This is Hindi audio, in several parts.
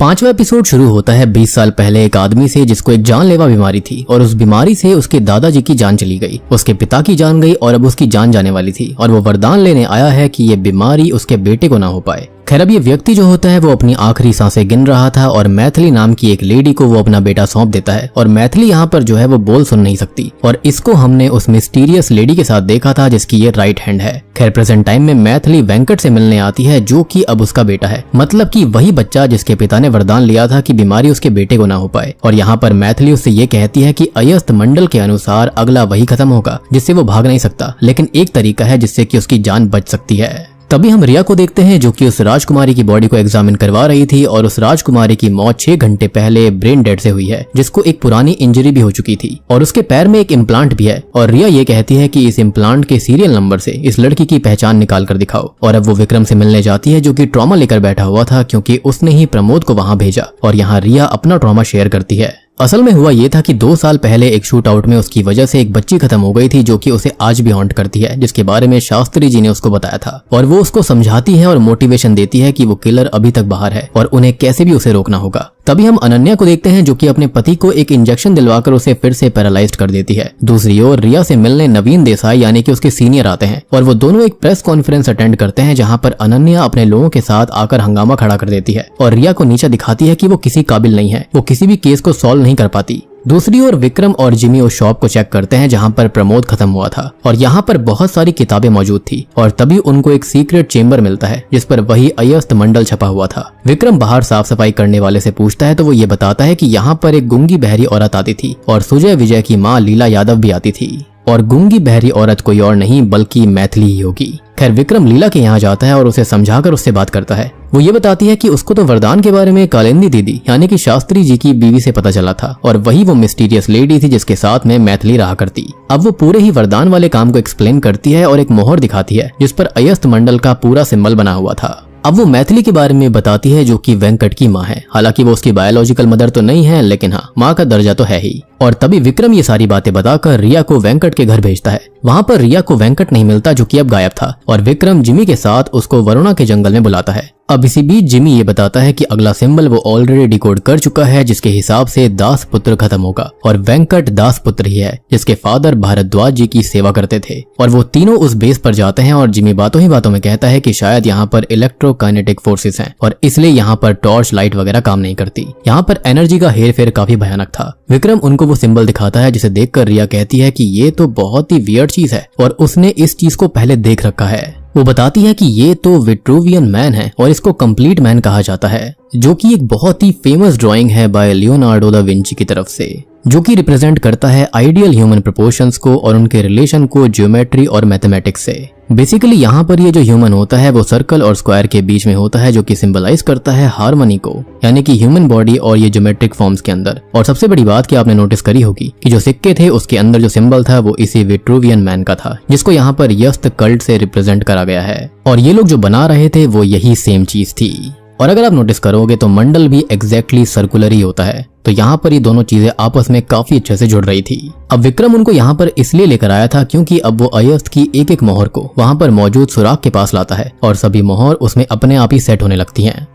5वां एपिसोड शुरू होता है 20 साल पहले एक आदमी से जिसको एक जानलेवा बीमारी थी और उस बीमारी से उसके दादाजी की जान चली गई, उसके पिता की जान गई और अब उसकी जान जाने वाली थी और वो वरदान लेने आया है कि ये बीमारी उसके बेटे को ना हो पाए। खैर अब ये व्यक्ति जो होता है वो अपनी आखिरी सांसें गिन रहा था और मैथिली नाम की एक लेडी को वो अपना बेटा सौंप देता है और मैथिली यहाँ पर जो है वो बोल सुन नहीं सकती और इसको हमने उस मिस्टीरियस लेडी के साथ देखा था जिसकी ये राइट हैंड है। खैर प्रेजेंट टाइम में मैथिली वेंकट से मिलने आती है जो कि अब उसका बेटा है, मतलब कि वही बच्चा जिसके पिता ने वरदान लिया था कि बीमारी उसके बेटे को ना हो पाए। और यहाँ पर मैथिली उससे ये कहती है कि अयस्थ मंडल के अनुसार अगला वही खत्म होगा जिससे वो भाग नहीं सकता, लेकिन एक तरीका है जिससे कि उसकी जान बच सकती है। तभी हम रिया को देखते हैं जो कि उस राजकुमारी की बॉडी को एग्जामिन करवा रही थी और उस राजकुमारी की मौत 6 घंटे पहले ब्रेन डेड से हुई है, जिसको एक पुरानी इंजरी भी हो चुकी थी और उसके पैर में एक इम्प्लांट भी है। और रिया ये कहती है कि इस इम्प्लांट के सीरियल नंबर से इस लड़की की पहचान निकाल कर दिखाओ। और अब वो विक्रम से मिलने जाती है जो कि ट्रॉमा लेकर बैठा हुआ था क्योंकि उसने ही प्रमोद को वहां भेजा और यहाँ रिया अपना ट्रॉमा शेयर करती है। असल में हुआ ये था कि 2 साल पहले एक शूट आउट में उसकी वजह से एक बच्ची खत्म हो गई थी जो कि उसे आज भी हॉन्ट करती है, जिसके बारे में शास्त्री जी ने उसको बताया था और वो उसको समझाती है और मोटिवेशन देती है कि वो किलर अभी तक बाहर है और उन्हें कैसे भी उसे रोकना होगा। तभी हम अनन्या को देखते हैं जो कि अपने पति को एक इंजेक्शन दिलवाकर उसे फिर से पैरालाइज्ड कर देती है। दूसरी ओर रिया से मिलने नवीन देसाई यानी कि उसके सीनियर आते हैं और वो दोनों एक प्रेस कॉन्फ्रेंस अटेंड करते हैं जहां पर अनन्या अपने लोगों के साथ आकर हंगामा खड़ा कर देती है और रिया को नीचा दिखाती है कि वो किसी काबिल नहीं है, वो किसी भी केस को सॉल्व नहीं कर पाती। दूसरी ओर विक्रम और जिमी उस शॉप को चेक करते हैं जहां पर प्रमोद खत्म हुआ था और यहाँ पर बहुत सारी किताबें मौजूद थी और तभी उनको एक सीक्रेट चेंबर मिलता है जिस पर वही अयस्थ मंडल छपा हुआ था। विक्रम बाहर साफ सफाई करने वाले से पूछता है तो वो ये बताता है कि यहाँ पर एक गूंगी बहरी औरत आती थी और सुजय विजय की माँ लीला यादव भी आती थी और गूंगी बहरी औरत कोई और नहीं बल्कि मैथिली ही होगी। खैर विक्रम लीला के यहाँ जाता है और उसे समझाकर उससे बात करता है। वो ये बताती है कि उसको तो वरदान के बारे में कालिंदी दीदी यानी कि शास्त्री जी की बीवी से पता चला था और वही वो मिस्टीरियस लेडी थी जिसके साथ में मैथिली रहा करती। अब वो पूरे ही वरदान वाले काम को एक्सप्लेन करती है और एक मोहर दिखाती है जिस पर अयस्थ मंडल का पूरा सिंबल बना हुआ था। अब वो मैथिली के बारे में बताती है जो कि वेंकट की माँ है, हालांकि वो उसकी बायोलॉजिकल मदर तो नहीं है लेकिन हाँ माँ का दर्जा तो है ही। और तभी विक्रम ये सारी बातें बताकर रिया को वेंकट के घर भेजता है। वहाँ पर रिया को वेंकट नहीं मिलता जो कि अब गायब था और विक्रम जिमी के साथ उसको वरुणा के जंगल में बुलाता है। अब इसी बीच जिमी ये बताता है कि अगला सिंबल वो ऑलरेडी डिकोड कर चुका है जिसके हिसाब से दास पुत्र खत्म होगा और वेंकट दास पुत्र ही है जिसके फादर भारद्वाज जी की सेवा करते थे। और वो तीनों उस बेस पर जाते हैं और जिमी बातों ही बातों में कहता है कि शायद यहाँ पर इलेक्ट्रोकाइनेटिक फोर्सेस हैं और इसलिए यहाँ पर टॉर्च लाइट वगैरह काम नहीं करती। यहाँ पर एनर्जी का हेरफेर काफी भयानक था। विक्रम उनको वो सिंबल दिखाता है जिसे देखकर रिया कहती है कि ये तो बहुत ही वियर्ड चीज है और उसने इस चीज को पहले देख रखा है। वो बताती है कि ये तो विट्रूवियन मैन है और इसको कंप्लीट मैन कहा जाता है जो कि एक बहुत ही फेमस ड्राइंग है बाय लियोनार्डो दा विंची की तरफ से, जो कि रिप्रेजेंट करता है आइडियल ह्यूमन प्रोपोर्शंस को और उनके रिलेशन को ज्योमेट्री और मैथमेटिक्स से। बेसिकली यहाँ पर ये जो ह्यूमन होता है वो सर्कल और स्क्वायर के बीच में होता है जो कि सिंबलाइज करता है हार्मनी को, यानी कि ह्यूमन बॉडी और ये ज्योमेट्रिक फॉर्म्स के अंदर। और सबसे बड़ी बात कि आपने नोटिस करी होगी कि जो सिक्के थे उसके अंदर जो सिंबल था वो इसी विट्रूवियन मैन का था जिसको यहाँ पर यस्त कल्ट से रिप्रेजेंट करा गया है और ये लोग जो बना रहे थे वो यही सेम चीज थी। और अगर आप नोटिस करोगे तो मंडल भी एग्जैक्टली सर्कुलर ही होता है, तो यहाँ पर ये दोनों चीजें आपस में काफी अच्छे से जुड़ रही थी। अब विक्रम उनको यहाँ पर इसलिए लेकर आया था क्योंकि अब वो अयस्थ की एक एक मोहर को वहाँ पर मौजूद सुराख के पास लाता है और सभी मोहर उसमें अपने आप ही सेट होने लगती हैं।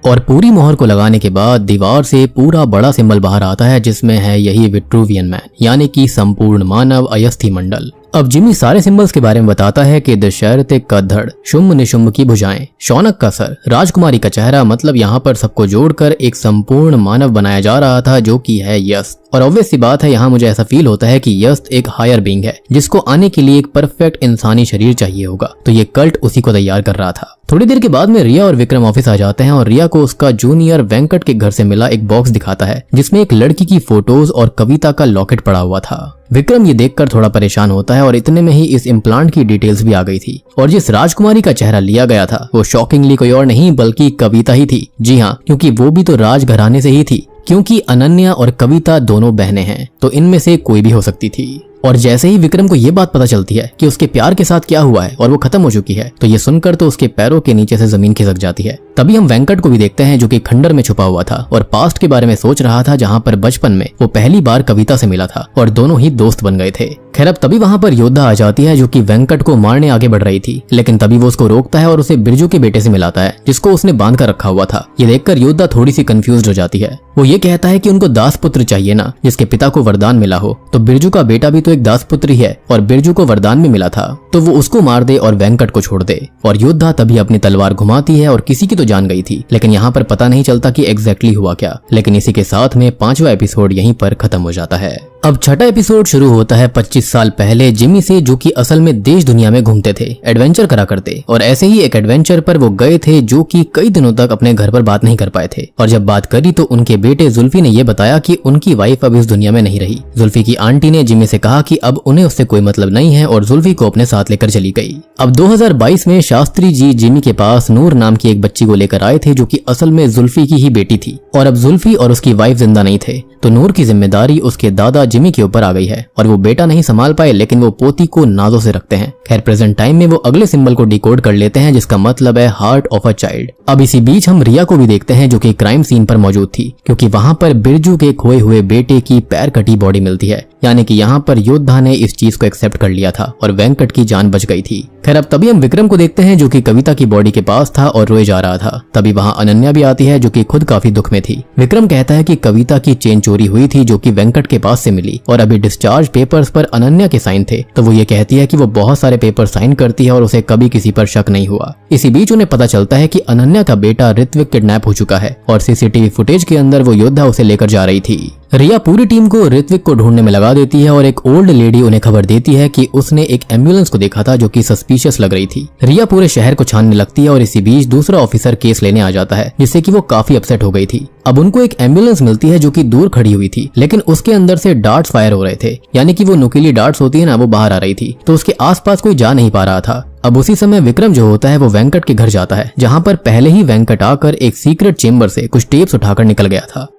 और पूरी मोहर को लगाने के बाद दीवार से पूरा बड़ा सिंबल बाहर आता है जिसमें है यही विट्रूवियन मैन यानी कि संपूर्ण मानव अयस्थी मंडल। अब जिमी सारे सिंबल्स के बारे में बताता है कि दशरथ का धड़, शुम्भ निशुम्भ की भुजाएं, शौनक का सर, राजकुमारी का चेहरा, मतलब यहाँ पर सबको जोड़कर एक संपूर्ण मानव बनाया जा रहा था जो कि है यस्त। और ऑब्वियस सी बात है यहाँ मुझे ऐसा फील होता है कि यस्त एक हायर बीइंग है जिसको आने के लिए एक परफेक्ट इंसानी शरीर चाहिए होगा, तो ये कल्ट उसी को तैयार कर रहा था। थोड़ी देर के बाद में रिया और विक्रम ऑफिस आ जाते हैं और रिया को उसका जूनियर वेंकट के घर से मिला एक बॉक्स दिखाता है जिसमें एक लड़की की फोटोज और कविता का लॉकेट पड़ा हुआ था। विक्रम ये देखकर थोड़ा परेशान होता है और इतने में ही इस इम्प्लांट की डिटेल्स भी आ गई थी और जिस राजकुमारी का चेहरा लिया गया था वो शॉकिंगली कोई और नहीं बल्कि कविता ही थी। जी हाँ, क्योंकि वो भी तो राजघराने से ही थी, क्योंकि अनन्या और कविता दोनों बहनें हैं तो इनमें से कोई भी हो सकती थी। और जैसे ही विक्रम को ये बात पता चलती है कि उसके प्यार के साथ क्या हुआ है और वो खत्म हो चुकी है, तो ये सुनकर तो उसके पैरों के नीचे से जमीन खिसक जाती है। तभी हम वेंकट को भी देखते हैं जो कि खंडर में छुपा हुआ था और पास्ट के बारे में सोच रहा था, जहाँ पर बचपन में वो पहली बार कविता से मिला था और दोनों ही दोस्त बन गए थे। खैर अब तभी वहाँ पर योद्धा आ जाती है जो कि वेंकट को मारने आगे बढ़ रही थी, लेकिन तभी वो उसको रोकता है और उसे बिरजू के बेटे से मिलाता है जिसको उसने बांध कर रखा हुआ था। ये देखकर योद्धा थोड़ी सी कंफ्यूज हो जाती है। वो ये कहता है कि उनको दास पुत्र चाहिए ना, जिसके पिता को वरदान मिला हो, तो बिरजू का बेटा भी तो एक दास पुत्र ही है और बिरजू को वरदान में मिला था, तो वो उसको मार दे और वेंकट को छोड़ दे। और योद्धा तभी अपनी तलवार घुमाती है और किसी की तो जान गई थी, लेकिन यहाँ पर पता नहीं चलता कि एग्जैक्टली हुआ क्या। लेकिन इसी के साथ में 5वां एपिसोड यहीं पर खत्म हो जाता है। अब 6ठा एपिसोड शुरू होता है 25 साल पहले जिमी से, जो कि असल में देश दुनिया में घूमते थे, एडवेंचर करा करते, और ऐसे ही एक एडवेंचर पर वो गए थे जो कि कई दिनों तक अपने घर पर बात नहीं कर पाए थे। और जब बात करी तो उनके बेटे जुल्फी ने ये बताया कि उनकी वाइफ अब इस दुनिया में नहीं रही। जुल्फी की आंटी ने जिमी से कहा कि अब उन्हें उससे कोई मतलब नहीं है और जुल्फी को अपने साथ लेकर चली गई। अब 2022 में शास्त्री जी जिमी के पास नूर नाम की एक बच्ची को लेकर आए थे जो कि असल में जुल्फी की ही बेटी थी। और अब जुल्फी और उसकी वाइफ जिंदा नहीं थे, तो नूर की जिम्मेदारी उसके दादा जिमी के ऊपर आ गई है और वो बेटा नहीं संभाल पाए, लेकिन वो पोती को नाजों से रखते हैं। खैर प्रेजेंट टाइम में वो अगले सिंबल को डिकोड कर लेते हैं जिसका मतलब है हार्ट ऑफ अ चाइल्ड। अब इसी बीच हम रिया को भी देखते हैं जो कि क्राइम सीन पर मौजूद थी, क्योंकि वहां पर बिरजू के खोए हुए बेटे की पैर कटी बॉडी मिलती है। यानी कि यहाँ पर योद्धा ने इस चीज को एक्सेप्ट कर लिया था और वेंकट की जान बच गई थी। खैर अब तभी हम विक्रम को देखते हैं जो कि कविता की बॉडी के पास था और रोए जा रहा था। तभी वहाँ अनन्या भी आती है जो कि खुद काफी दुख में थी। विक्रम कहता है कि कविता की चेन चोरी हुई थी जो कि वेंकट के पास से मिली और अभी डिस्चार्ज पेपर्स पर अनन्या के साइन थे, तो वो ये कहती है कि वो बहुत सारे पेपर साइन करती है और उसे कभी किसी पर शक नहीं हुआ। इसी बीच उन्हें पता चलता है कि अनन्या का बेटा ऋत्विक किडनैप हो चुका है और सीसीटीवी फुटेज के अंदर वो योद्धा उसे लेकर जा रही थी। रिया पूरी टीम को ऋत्विक को ढूंढने में लगा देती है और एक ओल्ड लेडी उन्हें खबर देती है कि उसने एक एम्बुलेंस को देखा था जो कि सस्पिशियस लग रही थी। रिया पूरे शहर को छानने लगती है और इसी बीच दूसरा ऑफिसर केस लेने आ जाता है, जिससे कि वो काफी अपसेट हो गई थी। अब उनको एक एम्बुलेंस मिलती है जो कि दूर खड़ी हुई थी, लेकिन उसके अंदर से डार्ट्स फायर हो रहे थे, यानी कि वो नुकीली डार्ट्स होती है ना, वो बाहर आ रही थी, तो उसके आसपास कोई जा नहीं पा रहा था। अब उसी समय विक्रम जो होता है वो वेंकट के घर जाता है, जहाँ पर पहले ही वेंकट आकर एक सीक्रेट चेम्बर से कुछ टेप्स उठाकर निकल गया था।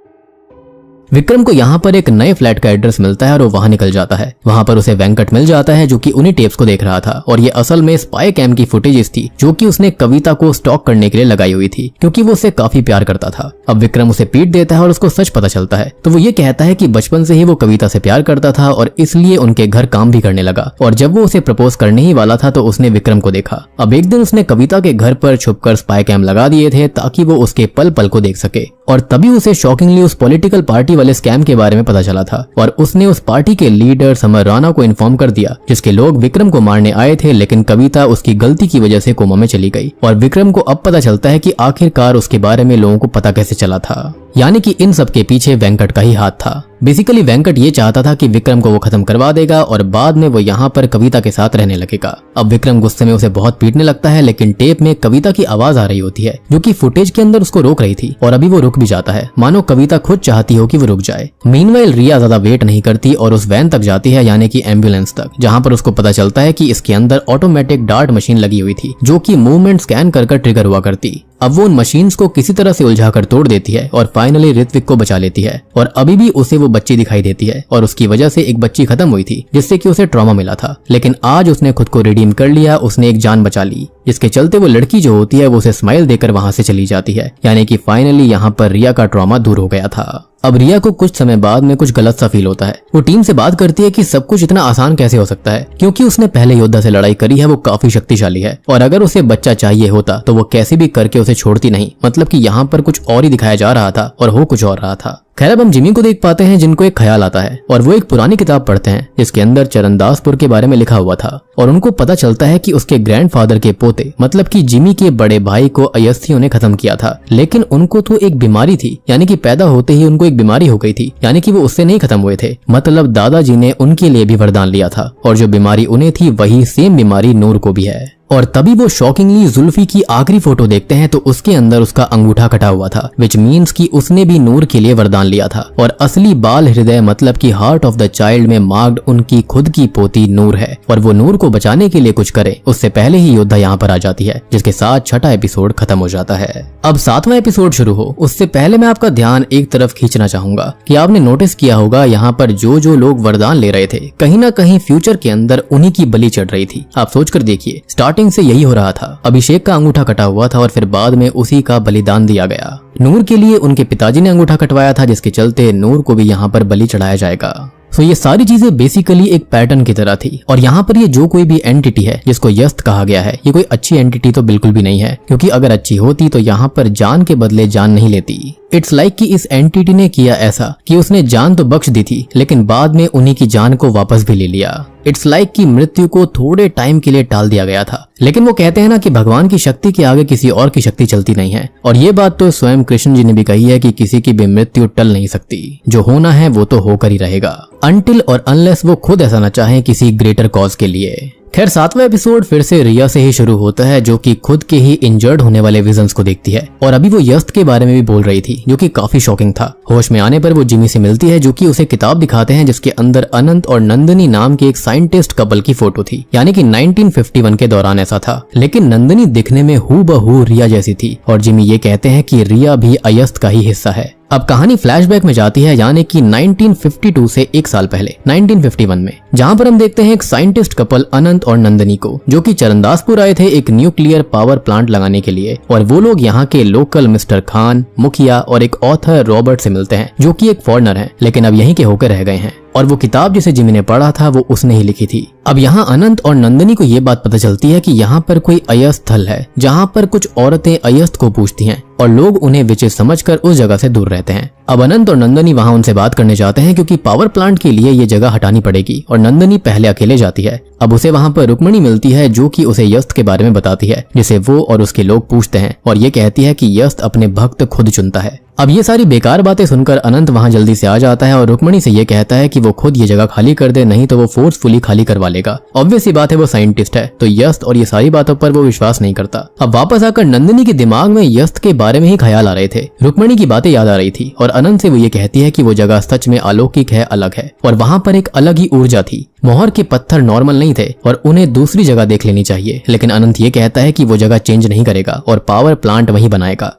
विक्रम को यहाँ पर एक नए फ्लैट का एड्रेस मिलता है और वो वहाँ निकल जाता है। वहाँ पर उसे वेंकट मिल जाता है जो कि उन्हीं टेप्स को देख रहा था और ये असल में स्पाई कैम की फुटेजेस थी जो कि उसने कविता को स्टॉक करने के लिए लगाई हुई थी, क्योंकि वो उसे काफी प्यार करता था। अब विक्रम उसे पीट देता है और उसको सच पता चलता है, तो वो ये कहता है कि बचपन से ही वो कविता से प्यार करता था और इसलिए उनके घर काम भी करने लगा। और जब वो उसे प्रपोज करने ही वाला था तो उसने विक्रम को देखा। अब एक दिन उसने कविता के घर पर छुपकर स्पाई कैम लगा दिए थे ताकि वो उसके पल पल को देख सके, और तभी उसे शॉकिंगली उस पॉलिटिकल पार्टी वाले स्कैम के बारे में पता चला था और उसने उस पार्टी के लीडर समर राणा को इन्फॉर्म कर दिया, जिसके लोग विक्रम को मारने आए थे, लेकिन कविता उसकी गलती की वजह से कोमा में चली गई। और विक्रम को अब पता चलता है कि आखिरकार उसके बारे में लोगों को पता कैसे चला था, यानी कि इन सब के पीछे वेंकट का ही हाथ था। बेसिकली वेंकट ये चाहता था कि विक्रम को वो खत्म करवा देगा और बाद में वो यहाँ पर कविता के साथ रहने लगेगा। अब विक्रम गुस्से में उसे बहुत पीटने लगता है, लेकिन टेप में कविता की आवाज आ रही होती है जो कि फुटेज के अंदर उसको रोक रही थी, और अभी वो रुक भी जाता है, मानो कविता खुद चाहती हो कि वो रुक जाए। मीनवाइल रिया ज्यादा वेट नहीं करती और उस वैन तक जाती है, यानी कि एम्बुलेंस तक, जहाँ पर उसको पता चलता है कि इसके अंदर ऑटोमेटिक डार्ट मशीन लगी हुई थी जो कि मूवमेंट स्कैन कर ट्रिगर हुआ करती। अब वो उन मशीन्स को किसी तरह से उलझाकर तोड़ देती है और फाइनली ऋत्विक को बचा लेती है। और अभी भी उसे वो बच्ची दिखाई देती है और उसकी वजह से एक बच्ची खत्म हुई थी जिससे कि उसे ट्रॉमा मिला था, लेकिन आज उसने खुद को रिडीम कर लिया, उसने एक जान बचा ली, जिसके चलते वो लड़की जो होती है वो उसे स्माइल देकर वहां से चली जाती है, यानी कि फाइनली यहाँ पर रिया का ट्रॉमा दूर हो गया था। अब रिया को कुछ समय बाद में कुछ गलत सा फील होता है। वो टीम से बात करती है कि सब कुछ इतना आसान कैसे हो सकता है, क्योंकि उसने पहले योद्धा से लड़ाई करी है, वो काफी शक्तिशाली है और अगर उसे बच्चा चाहिए होता तो वो कैसे भी करके उसे छोड़ती नहीं। मतलब कि यहाँ पर कुछ और ही दिखाया जा रहा था और हो कुछ और रहा था। खैर अब हम जिमी को देख पाते हैं जिनको एक ख्याल आता है और वो एक पुरानी किताब पढ़ते हैं जिसके अंदर चरणदासपुर के बारे में लिखा हुआ था, और उनको पता चलता है कि उसके ग्रैंडफादर के पोते मतलब कि जिमी के बड़े भाई को अयस्थियों ने खत्म किया था, लेकिन उनको तो एक बीमारी थी, यानी कि पैदा होते ही उनको एक बीमारी हो गई थी, यानी कि वो उससे नहीं खत्म हुए थे। मतलब दादाजी ने उनके लिए भी वरदान लिया था और जो बीमारी उन्हें थी वही सेम बीमारी नूर को भी है। और तभी वो शॉकिंगली जुल्फी की आखिरी फोटो देखते हैं तो उसके अंदर उसका अंगूठा कटा हुआ था, विच मीन्स कि उसने भी नूर के लिए वरदान लिया था और असली बाल हृदय मतलब कि हार्ट ऑफ द चाइल्ड में मार्क्ड उनकी खुद की पोती नूर है और वो नूर को बचाने के लिए कुछ करे उससे पहले ही योद्धा यहाँ पर आ जाती है, जिसके साथ छठा एपिसोड खत्म हो जाता है। अब सातवां एपिसोड शुरू हो उससे पहले मैं आपका ध्यान एक तरफ खींचना चाहूंगा कि आपने नोटिस किया होगा यहाँ पर जो लोग वरदान ले रहे थे कहीं ना कहीं फ्यूचर के अंदर उन्हीं की बलि चढ़ रही थी। आप सोचकर देखिए, स्टार्टिंग से यही हो रहा था। अभिषेक का अंगूठा कटा हुआ था और फिर बाद में उसी का बलिदान दिया गया। नूर के लिए उनके पिताजी ने अंगूठा कटवाया था, जिसके चलते नूर को भी यहाँ पर बलि चढ़ाया जाएगा। सो ये सारी चीजें बेसिकली एक पैटर्न की तरह थी और यहाँ पर ये जो कोई भी एंटिटी है जिसको यस्त कहा गया है, ये कोई अच्छी एंटिटी तो बिल्कुल भी नहीं है, क्योंकि अगर अच्छी होती तो यहाँ पर जान के बदले जान नहीं लेती। इट्स लाइक कि इस एंटिटी ने किया ऐसा कि उसने जान तो बख्श दी थी लेकिन बाद में उन्हीं की जान को वापस भी ले लिया। इट्स लाइक कि मृत्यु को थोड़े टाइम के लिए टाल दिया गया था, लेकिन वो कहते हैं ना कि भगवान की शक्ति के आगे किसी और की शक्ति चलती नहीं है और ये बात तो स्वयं कृष्ण जी ने भी कही है कि किसी की भी मृत्यु टल नहीं सकती, जो होना है वो तो होकर ही रहेगा, अनटिल और अनलेस वो खुद ऐसा न चाहे किसी ग्रेटर कॉज के लिए। खैर सातवां एपिसोड फिर से रिया से ही शुरू होता है, जो कि खुद के ही इंजर्ड होने वाले विजन्स को देखती है और अभी वो यस्त के बारे में भी बोल रही थी, जो कि काफी शॉकिंग था। होश में आने पर वो जिमी से मिलती है, जो कि उसे किताब दिखाते हैं जिसके अंदर अनंत और नंदनी नाम के एक साइंटिस्ट कपल की फोटो थी, यानी कि 1951 के दौरान ऐसा था। लेकिन नंदनी दिखने में हूबहू रिया जैसी थी और जिमी ये कहते हैं कि रिया भी अयस्त का ही हिस्सा है। अब कहानी फ्लैशबैक में जाती है, यानी कि 1952 से एक साल पहले 1951 में, जहां पर हम देखते हैं एक साइंटिस्ट कपल अनंत और नंदनी को, जो कि चरणदासपुर आए थे एक न्यूक्लियर पावर प्लांट लगाने के लिए और वो लोग यहाँ के लोकल मिस्टर खान, मुखिया और एक ऑथर रॉबर्ट से मिलते हैं, जो कि एक फॉरेनर है लेकिन अब यहीं के होकर रह गए हैं और वो किताब जिसे जिमी ने पढ़ा था वो उसने ही लिखी थी। अब यहाँ अनंत और नंदनी को ये बात पता चलती है कि यहाँ पर कोई अयस्त स्थल है, जहाँ पर कुछ औरतें अयस्त को पूछती हैं और लोग उन्हें विचित्र समझकर उस जगह से दूर रहते हैं। अब अनंत और नंदनी वहाँ उनसे बात करने जाते हैं, क्योंकि पावर प्लांट के लिए ये जगह हटानी पड़ेगी और नंदनी पहले अकेले जाती है। अब उसे वहाँ पर रुक्मणी मिलती है, जो कि उसे यस्त के बारे में बताती है, जिसे वो और उसके लोग पूछते हैं और ये कहती है कि यस्त अपने भक्त खुद चुनता है। अब ये सारी बेकार बातें सुनकर अनंत वहाँ जल्दी से आ जाता है और रुक्मणी से ये कहता है कि वो खुद ये जगह खाली कर दे, नहीं तो वो फोर्सफुली खाली करवा लेगा। ऑब्वियस सी बात है, वो साइंटिस्ट है तो यस्त और ये सारी बातों पर वो विश्वास नहीं करता। अब वापस आकर नंदनी के दिमाग में यस्त के बारे में ही ख्याल आ रहे थे, रुक्मणी की बातें याद आ रही थी और अनंत से वो ये कहती है कि वो जगह सच में अलौकिक है, अलग है और वहाँ पर एक अलग ही ऊर्जा थी। मोहर के पत्थर नॉर्मल नहीं थे और उन्हें दूसरी जगह देख लेनी चाहिए, लेकिन अनंत ये कहता है कि वो जगह चेंज नहीं करेगा और पावर प्लांट वहीं बनाएगा।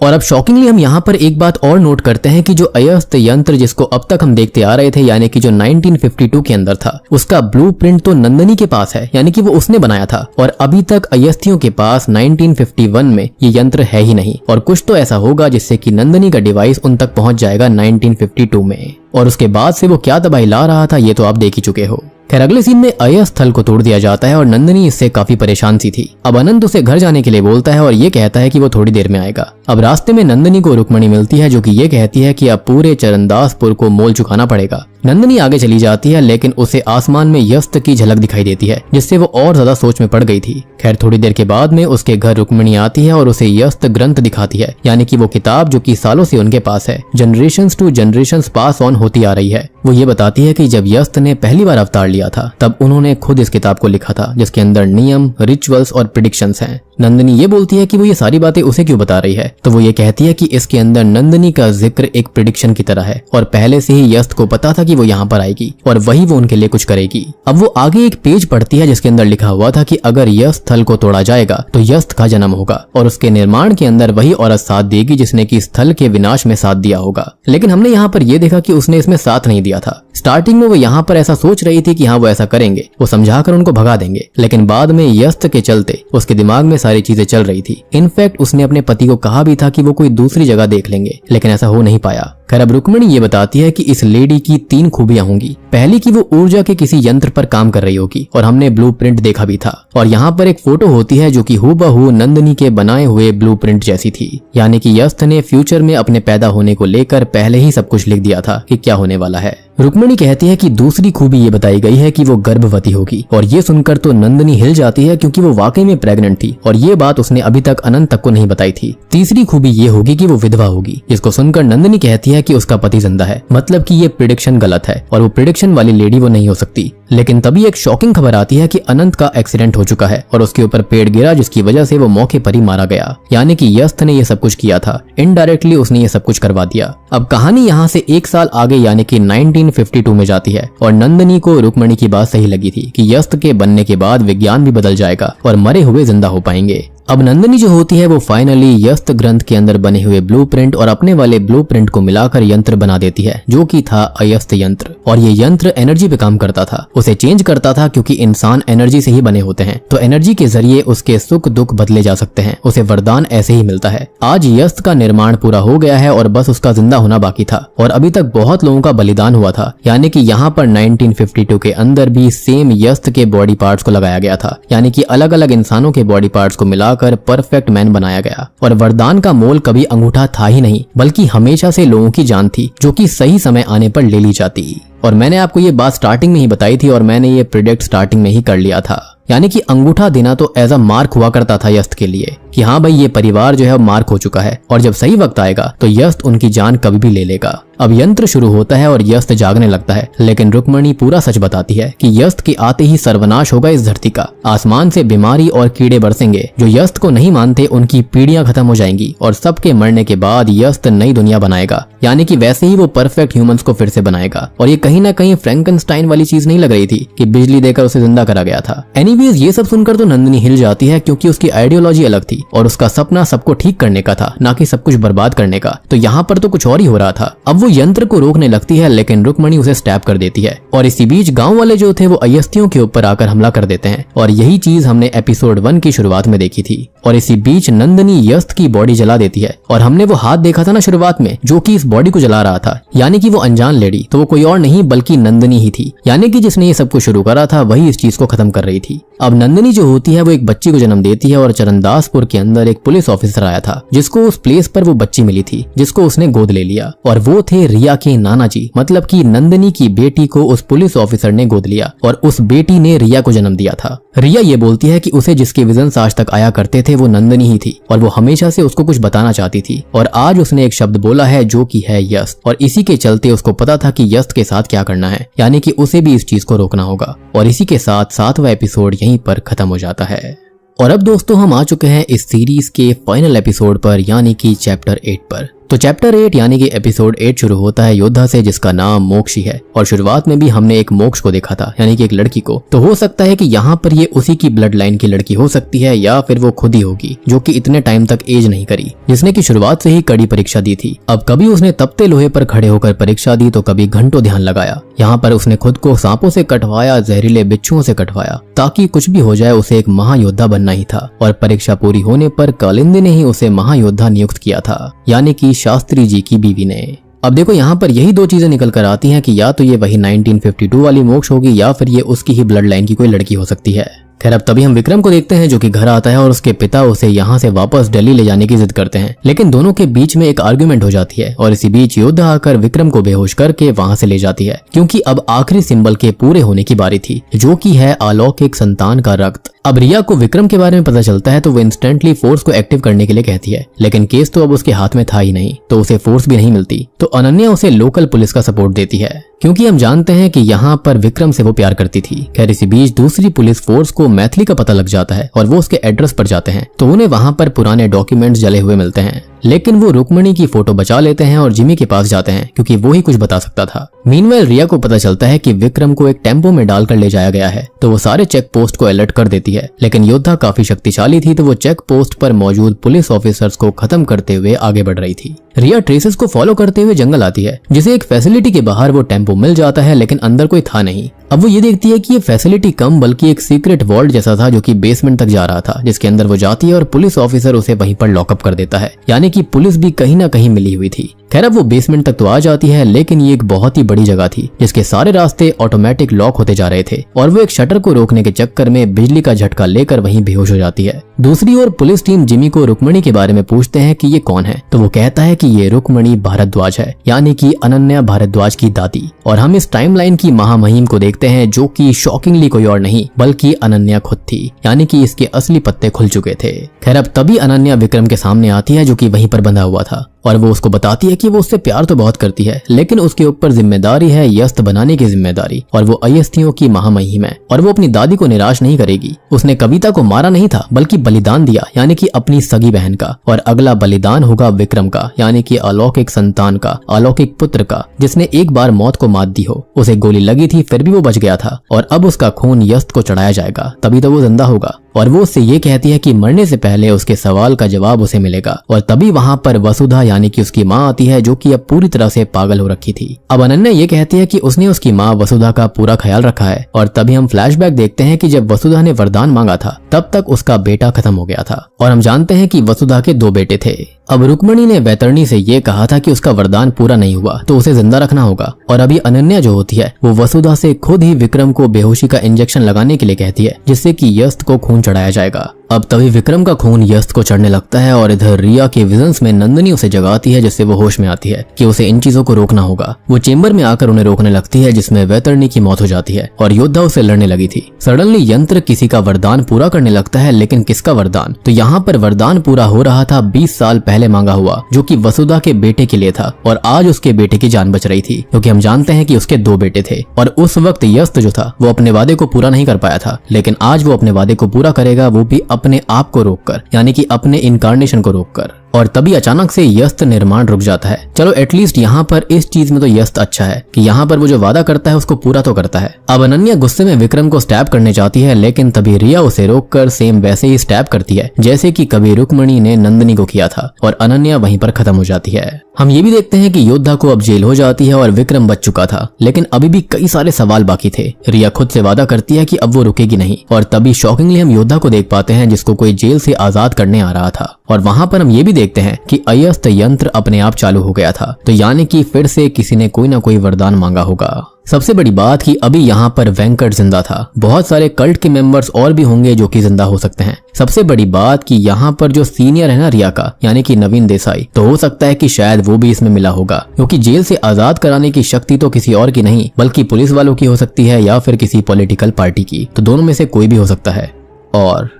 और अब शॉकिंगली हम यहाँ पर एक बात और नोट करते हैं कि जो अयस्त यंत्र जिसको अब तक हम देखते आ रहे थे, यानी कि जो 1952 के अंदर था, उसका ब्लूप्रिंट तो नंदनी के पास है, यानी कि वो उसने बनाया था और अभी तक अयस्तियों के पास 1951 में ये यंत्र है ही नहीं। और कुछ तो ऐसा होगा जिससे कि नंदनी का डिवाइस उन तक पहुंच जाएगा 1952 में और उसके बाद से वो क्या तबाही ला रहा था ये तो आप देख ही चुके हो। खैर अगले सीन में अयस्त स्थल को तोड़ दिया जाता है और नंदनी इससे काफी परेशान सी थी। अब अनंत उसे घर जाने के लिए बोलता है और ये कहता है कि वो थोड़ी देर में आएगा। अब रास्ते में नंदनी को रुक्मणी मिलती है, जो कि ये कहती है कि अब पूरे चरणदासपुर को मोल चुकाना पड़ेगा। नंदनी आगे चली जाती है, लेकिन उसे आसमान में यस्त की झलक दिखाई देती है, जिससे वो और ज्यादा सोच में पड़ गई थी। खैर थोड़ी देर के बाद में उसके घर रुक्मणी आती है और उसे यस्त ग्रंथ दिखाती है, यानी कि वो किताब जो कि सालों से उनके पास है, generations to generations pass on होती आ रही है। वो ये बताती है कि जब यस्त ने पहली बार अवतार लिया था तब उन्होंने खुद इस किताब को लिखा था, जिसके अंदर नियम, रिचुअल्स और प्रेडिक्शंस हैं। नंदनी ये बोलती है कि वो ये सारी बातें उसे क्यों बता रही है, तो वो ये कहती है कि इसके अंदर नंदनी का जिक्र एक प्रेडिक्शन की तरह है और पहले से ही यस्त को पता था कि वो यहाँ पर आएगी और वही वो उनके लिए कुछ करेगी। अब वो आगे एक पेज पढ़ती है जिसके अंदर लिखा हुआ था कि अगर यस्त स्थल को तोड़ा जाएगा तो यस्त का जन्म होगा और उसके निर्माण के अंदर वही औरत साथ देगी जिसने कि स्थल के विनाश में साथ दिया होगा। लेकिन हमने यहाँ पर यह देखा कि उसने इसमें साथ नहीं दिया था। स्टार्टिंग में वो यहाँ पर ऐसा सोच रही थी कि हाँ वो ऐसा करेंगे, वो समझाकर उनको भगा देंगे, लेकिन बाद में यस्त के चलते उसके दिमाग में सारी चीजें चल रही थी। इनफैक्ट उसने अपने पति को कहा भी था कि वो कोई दूसरी जगह देख लेंगे, लेकिन ऐसा हो नहीं पाया। खैर अब रुक्मणी ये बताती है कि इस लेडी की 3 खूबियां होंगी। पहली कि वो ऊर्जा के किसी यंत्र पर काम कर रही होगी और हमने ब्लूप्रिंट देखा भी था और यहाँ पर एक फोटो होती है जो कि हूबहू नंदनी के बनाए हुए ब्लूप्रिंट जैसी थी, यानी कि यस्त ने फ्यूचर में अपने पैदा होने को लेकर पहले ही सब कुछ लिख दिया था कि क्या होने वाला है। रुक्मणी कहती है कि दूसरी खूबी ये बताई गई है कि वो गर्भवती होगी और ये सुनकर तो नंदनी हिल जाती है, क्योंकि वो वाकई में प्रेग्नेंट थी और ये बात उसने अभी तक अनंत तक को नहीं बताई थी। तीसरी खूबी ये होगी कि वो विधवा होगी, जिसको सुनकर नंदनी कहती है कि उसका पति जिंदा है, मतलब कि ये प्रेडिक्शन गलत है और वो प्रेडिक्शन वाली लेडी वो नहीं हो सकती। लेकिन तभी एक शॉकिंग खबर आती है कि अनंत का एक्सीडेंट हो चुका है और उसके ऊपर पेड़ गिरा, जिसकी वजह से वो मौके पर ही मारा गया। यानी कि यस्थ ने ये सब कुछ किया था, इनडायरेक्टली उसने ये सब कुछ करवा दिया। अब कहानी यहाँ से एक साल आगे यानी कि 1952 में जाती है और नंदिनी को रुक्मणी की बात सही लगी थी कि यस्थ के बनने के बाद विज्ञान भी बदल जाएगा और मरे हुए जिंदा हो पाएंगे। अब नंदिनी जो होती है वो फाइनली यस्थ ग्रंथ के अंदर बने हुए ब्लूप्रिंट और अपने वाले ब्लूप्रिंट को मिलाकर यंत्र बना देती है, जो कि था अयस्थ यंत्र। और ये यंत्र एनर्जी पे काम करता था, उसे चेंज करता था, क्योंकि इंसान एनर्जी से ही बने होते हैं, तो एनर्जी के जरिए उसके सुख दुख बदले जा सकते हैं। उसे वरदान ऐसे ही मिलता है। आज यस्थ का निर्माण पूरा हो गया है और बस उसका जिंदा होना बाकी था, और अभी तक बहुत लोगों का बलिदान हुआ था। यानी कि यहाँ पर 1952 के अंदर भी सेम यस्थ के बॉडी पार्ट्स को लगाया गया था, यानी कि अलग अलग इंसानों के बॉडी पार्ट्स को मिलाकर परफेक्ट मैन बनाया गया। और वरदान का मोल कभी अंगूठा था ही नहीं, बल्कि हमेशा से लोगों की जान थी, जो कि सही समय आने पर ले ली जाती। और मैंने आपको ये बात स्टार्टिंग में ही बताई थी और मैंने ये प्रेडिक्ट स्टार्टिंग में ही कर लिया था। यानी कि अंगूठा देना तो एज अ मार्क हुआ करता था यस्थ के लिए कि हाँ भाई ये परिवार जो है मार्क हो चुका है, और जब सही वक्त आएगा तो यस्थ उनकी जान कभी भी ले लेगा। अब यंत्र शुरू होता है और यस्थ जागने लगता है, लेकिन रुक्मणी पूरा सच बताती है कि यस्थ के आते ही सर्वनाश होगा इस धरती का। आसमान से बीमारी और कीड़े बरसेंगे। जो यस्थ को नहीं मानते उनकी पीढ़ियां खत्म हो जाएंगी और सबके मरने के बाद यस्थ नई दुनिया बनाएगा, यानी कि वैसे ही वो परफेक्ट ह्यूमंस को फिर से बनाएगा। और ये कहीं ना कहीं फ्रैंकनस्टाइन वाली चीज नहीं लग रही थी कि बिजली देकर उसे जिंदा करा गया था। एनीवेज ये सब सुनकर तो नंदिनी हिल जाती है, क्योंकि उसकी आइडियोलॉजी अलग थी और उसका सपना सबको ठीक करने का था, ना कि सब कुछ बर्बाद करने का। तो यहाँ पर तो कुछ और ही हो रहा था। अब वो यंत्र को रोकने लगती है, लेकिन रुक्मणी उसे स्टैप कर देती है, और इसी बीच गांव वाले जो थे वो अयस्थियों के ऊपर आकर हमला कर देते हैं। और यही चीज हमने एपिसोड 1 की शुरुआत में देखी थी। और इसी बीच नंदिनी यस्थ की बॉडी जला देती है, और हमने वो हाथ देखा था ना शुरुआत में, जो कि इस बॉडी को जला रहा था, यानी कि वो अनजान लेडी तो वो कोई और नहीं बल्कि नंदिनी ही थी। यानी कि जिसने ये सब कुछ शुरू करा था वही इस चीज को खत्म कर रही थी। अब नंदिनी जो होती है वो एक बच्ची को जन्म देती है, और चरणदासपुर के अंदर एक पुलिस ऑफिसर आया था, जिसको उस प्लेस पर वो बच्ची मिली थी, जिसको उसने गोद ले लिया। और वो थे रिया के नाना जी, मतलब कि नंदिनी की बेटी को उस पुलिस ऑफिसर ने गोद लिया, और उस बेटी ने रिया को जन्म दिया था। रिया ये बोलती है कि उसे जिसके विजन्स आज तक आया करते थे वो नंदिनी ही थी, और वो हमेशा से उसको कुछ बताना चाहती थी। और आज उसने एक शब्द बोला है जो कि है यस्थ, और इसी के चलते उसको पता था कि यस्थ के साथ क्या करना है, यानी कि उसे भी इस चीज को रोकना होगा। और इसी के साथ 7वां एपिसोड यहीं पर खत्म हो जाता है। और अब दोस्तों हम आ चुके हैं इस सीरीज के फाइनल एपिसोड पर, यानी कि चैप्टर 8 पर। तो चैप्टर 8 यानी कि एपिसोड 8 शुरू होता है योद्धा से, जिसका नाम मोक्षी है। और शुरुआत में भी हमने एक मोक्ष को देखा था, यानी कि एक लड़की को। तो हो सकता है कि यहाँ पर ये उसी की ब्लड लाइन की लड़की हो सकती है, या फिर वो खुद ही होगी, जो कि इतने टाइम तक एज नहीं करी, जिसने की शुरुआत से ही कड़ी परीक्षा दी थी। अब कभी उसने तपते लोहे पर खड़े होकर परीक्षा दी, तो कभी घंटों ध्यान लगाया। यहाँ पर उसने खुद को सांपों से कटवाया, जहरीले बिच्छुओं से कटवाया, ताकि कुछ भी हो जाए उसे एक महायोद्धा बनना ही था। और परीक्षा पूरी होने पर कालिंदी ने ही उसे महायोद्धा नियुक्त किया था, यानी कि शास्त्री जी की बीवी ने। अब देखो यहाँ पर यही दो चीजें निकल कर आती हैं कि या तो ये वही 1952 वाली मोक्ष होगी, या फिर ये उसकी ही ब्लड लाइन की कोई लड़की हो सकती है। खैर अब तभी हम विक्रम को देखते हैं, जो कि घर आता है और उसके पिता उसे यहाँ से वापस दिल्ली ले जाने की जिद करते हैं। लेकिन दोनों के बीच में एक आर्गुमेंट हो जाती है, और इसी बीच योद्धा आकर विक्रम को बेहोश करके वहाँ से ले जाती है, क्योंकि अब आखिरी सिंबल के पूरे होने की बारी थी, जो कि है अलौकिक संतान का रक्त। अब रिया को विक्रम के बारे में पता चलता है, तो वो इंस्टेंटली फोर्स को एक्टिव करने के लिए कहती है, लेकिन केस तो अब उसके हाथ में था ही नहीं, तो उसे फोर्स भी नहीं मिलती। तो अनन्या उसे लोकल पुलिस का सपोर्ट देती है, क्योंकि हम जानते हैं कि यहाँ पर विक्रम से वो प्यार करती थी। खैर इसी बीच दूसरी पुलिस फोर्स को मैथिली का पता लग जाता है, और वो उसके एड्रेस पर जाते हैं, तो उन्हें वहाँ पर पुराने डॉक्यूमेंट्स जले हुए मिलते हैं। लेकिन वो रुक्मणी की फोटो बचा लेते हैं और जिमी के पास जाते हैं, क्योंकि वो ही कुछ बता सकता था। मीनवाइल रिया को पता चलता है कि विक्रम को एक टेम्पो में डालकर ले जाया गया है, तो वो सारे चेक पोस्ट को अलर्ट कर देती है। लेकिन योद्धा काफी शक्तिशाली थी, तो वो चेक पोस्ट पर मौजूद पुलिस ऑफिसर्स को खत्म करते हुए आगे बढ़ रही थी। रिया ट्रेसेस को फॉलो करते हुए जंगल आती है, जिसे एक फैसिलिटी के बाहर वो टेम्पो मिल जाता है, लेकिन अंदर कोई था नहीं। अब वो ये देखती है कि ये फैसिलिटी कम बल्कि एक सीक्रेट वॉल्ट जैसा था, जो कि बेसमेंट तक जा रहा था, जिसके अंदर वो जाती है और पुलिस ऑफिसर उसे वहीं पर लॉकअप कर देता है, यानी कि पुलिस भी कहीं ना कहीं मिली हुई थी। खैर अब वो बेसमेंट तक तो आ जाती है, लेकिन ये एक बहुत ही बड़ी जगह थी, जिसके सारे रास्ते ऑटोमेटिक लॉक होते जा रहे थे, और वो एक शटर को रोकने के चक्कर में बिजली का झटका लेकर वहीं बेहोश हो जाती है। दूसरी ओर पुलिस टीम जिमी को रुक्मणी के बारे में पूछते हैं कि ये कौन है, तो वो कहता है कि ये रुक्मणी भारद्वाज है, यानी कि अनन्या भारद्वाज की दादी। और हम इस टाइमलाइन की महामहिम को देखते हैं, जो कि शॉकिंगली कोई और नहीं बल्कि अनन्या खुद थी, यानी कि इसके असली पत्ते खुल चुके थे। खैर अब तभी अनन्या विक्रम के सामने आती है, जो कि वहीं पर बंधा हुआ था, और वो उसको बताती है कि वो उससे प्यार तो बहुत करती है, लेकिन उसके ऊपर जिम्मेदारी है यस्त बनाने की जिम्मेदारी, और वो अयस्थियों की महामहिम है और वो अपनी दादी को निराश नहीं करेगी। उसने कविता को मारा नहीं था बल्कि बलिदान दिया, यानी कि अपनी सगी बहन का, और अगला बलिदान होगा विक्रम का, यानी कि अलौकिक संतान का, अलौकिक पुत्र का, जिसने एक बार मौत को मात दी हो। उसे गोली लगी थी फिर भी वो बच गया था, और अब उसका खून यस्त को चढ़ाया जाएगा, तभी तो वो जिंदा होगा। और वो उससे ये कहती है कि मरने से पहले उसके सवाल का जवाब उसे मिलेगा। और तभी वहाँ पर वसुधा यानी कि उसकी माँ आती है, जो कि अब पूरी तरह से पागल हो रखी थी। अब अनन्या ये कहती है कि उसने उसकी माँ वसुधा का पूरा ख्याल रखा है। और तभी हम फ्लैशबैक देखते हैं कि जब वसुधा ने वरदान मांगा था तब तक उसका बेटा खत्म हो गया था, और हम जानते हैं कि वसुधा के 2 बेटे थे। अब रुक्मणी ने वैतरणी से ये कहा था कि उसका वरदान पूरा नहीं हुआ तो उसे जिंदा रखना होगा। और अभी अनन्या जो होती है वो वसुधा से खुद ही विक्रम को बेहोशी का इंजेक्शन लगाने के लिए कहती है, जिससे कि यस्त को खून चढ़ाया जाएगा। अब तभी विक्रम का खून यस्त को चढ़ने लगता है, और इधर रिया के विजन्स में नंदिनी उसे जगाती है, जिससे वो होश में आती है कि उसे इन चीजों को रोकना होगा। वो चेंबर में आकर उन्हें रोकने लगती है, जिसमें वैतरणी की मौत हो जाती है और योद्धा उसे लड़ने लगी थी। सडनली यंत्र किसी का वरदान पूरा करने लगता है, लेकिन किसका वरदान? तो यहाँ पर वरदान पूरा हो रहा था 20 साल पहले मांगा हुआ, जो कि वसुधा के बेटे के लिए था, और आज उसके बेटे की जान बच रही थी, क्योंकि हम जानते हैं कि उसके 2 बेटे थे। और उस वक्त यस्त जो था वो अपने वादे को पूरा नहीं कर पाया था, लेकिन आज वो अपने वादे को पूरा करेगा, वो भी अपने आप को रोककर, यानी कि अपने इनकार्नेशन को रोककर। और तभी अचानक से यस्त निर्माण रुक जाता है। चलो एटलीस्ट यहाँ पर इस चीज में तो यस्त अच्छा है कि यहाँ पर वो जो वादा करता है उसको पूरा तो करता है। अब अनन्या गुस्से में विक्रम को स्टैब करने चाहती है, लेकिन तभी रिया उसे रोककर सेम वैसे ही स्टैब करती है जैसे कि कभी रुक्मणी ने नंदिनी को किया था, और अनन्या वहीं पर खत्म हो जाती है। हम ये भी देखते हैं कि योद्धा को अब जेल हो जाती है और विक्रम बच चुका था, लेकिन अभी भी कई सारे सवाल बाकी थे। रिया खुद से वादा करती है कि अब वो रुकेगी नहीं, और तभी शॉकिंगली हम योद्धा को देख पाते हैं जिसको कोई जेल से आजाद करने आ रहा था। और वहां पर हम ये भी देखते हैं कि अयस्त यंत्र अपने आप चालू हो गया था, तो यानी कि फिर से किसी ने कोई ना कोई वरदान मांगा होगा। सबसे बड़ी बात कि अभी यहाँ पर वेंकट जिंदा था। बहुत सारे कल्ट के मेंबर्स और भी होंगे जो कि जिंदा हो सकते हैं। सबसे बड़ी बात कि यहाँ पर जो सीनियर है ना रिया का, यानी कि नवीन देसाई, तो हो सकता है कि शायद वो भी इसमें मिला होगा, क्योंकि जेल से आजाद कराने की शक्ति तो किसी और की नहीं बल्कि पुलिस वालों की हो सकती है या फिर किसी पॉलिटिकल पार्टी की। तो दोनों में से कोई भी हो सकता है। और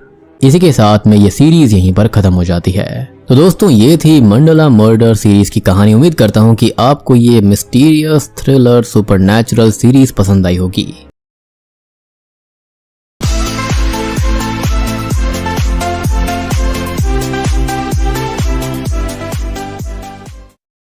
इसी के साथ में ये सीरीज यहीं पर खत्म हो जाती है। तो दोस्तों ये थी मंडला मर्डर सीरीज की कहानी। उम्मीद करता हूँ कि आपको ये मिस्टीरियस थ्रिलर सुपरनैचुरल सीरीज पसंद आई होगी।